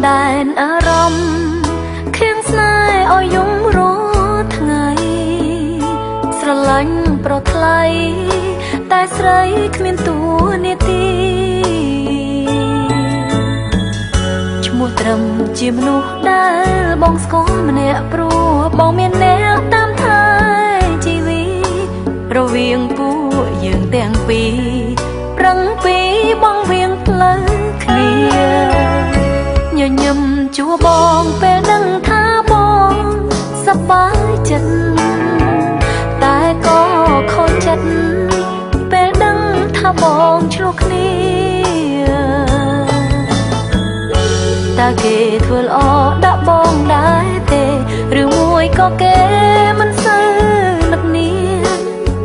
ដែនអារម្មណ៍ខៀងស្នេហ៍ឲ្យយំរស់ថ្ងៃស្រឡាញ់ប្រថ្លៃតែស្រីគ្មានតួនាទីឈ្មោះត្រឹមជាមនុស្សដែលបងស្គាល់ម្នាក់ព្រោះបងមានអ្នកតាមថែជីវិតរវាងពួកយើងទាំងពីរប្រឹងពីបងវៀងផ្លូវគ្នាញញឹមជួបងពេលដឹងថាបងសប្បាយចិត្តតែក៏ខូចចិត្តពេលដឹងថាបងឆ្លោះគ្នាតើគេធ្វើល្អដាក់បងដែរទេឬមួយក៏គេមិនសូវនឹកនា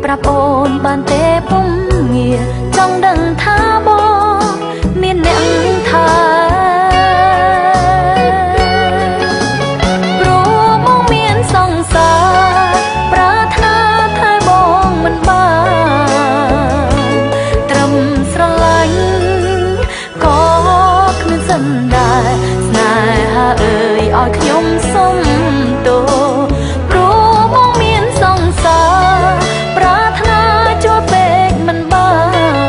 ប្រាប់អូនបានទេពុំងារចង់ដឹងថាបងមានអ្នកថាឲ្យខ្ញុំសុំទោព្រោះមកមានសង្សារប្រាថ្នាចូលពេកមិនបា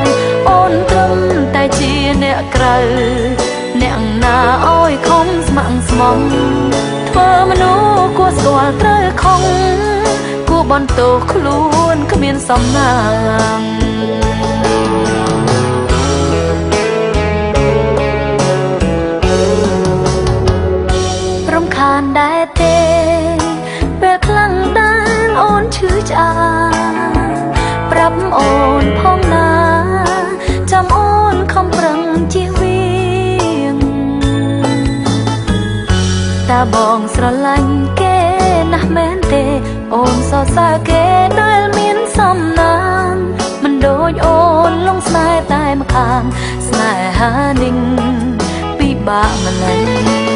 នអូនត្រឹមតែជាអ្នកក្រៅអ្នកណាឲ្យខំស្ម័គ្រស្មំធ្វើមនុស្សគួរស្គាល់ត្រូវខំគួរបន្ទោសខ្លួនគ្មានសំណាងខានដែរទេពេលខ្លាំងតែអូនឈឺឆ្អាប្រាប់អូនផងណាចាំអូនខំប្រឹងជៀសវាងតើបងស្រឡាញ់គេណាស់មែនទេអូនសរសើរគេដែលមានសំណាងមិនដូចអូនលងស្នេហ៍តែម្ខាងស្នេហានឹងពិបាកម្ល៉េះ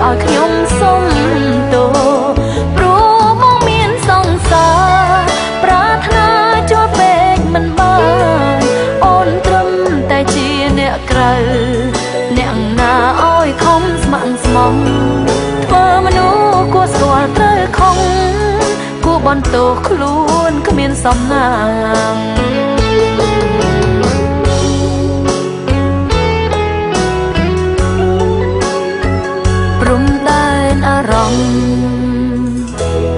ឲ្យខ្ញុំសុំទោព្រោះមកមានសង្សារប្រាថ្នាចូលពេកមិនបានអូនត្រឹមតែជាអ្នកក្រៅអ្នកណាឲ្យខំស្ម័គ្រស្មំធ្វើមនុស្សគួរស្គាល់ត្រូវខំគួរបន្ទោសខ្លួនគ្មានសំណាងអារម្មណ៍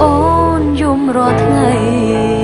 អូនយំរាល់ថ្ងៃ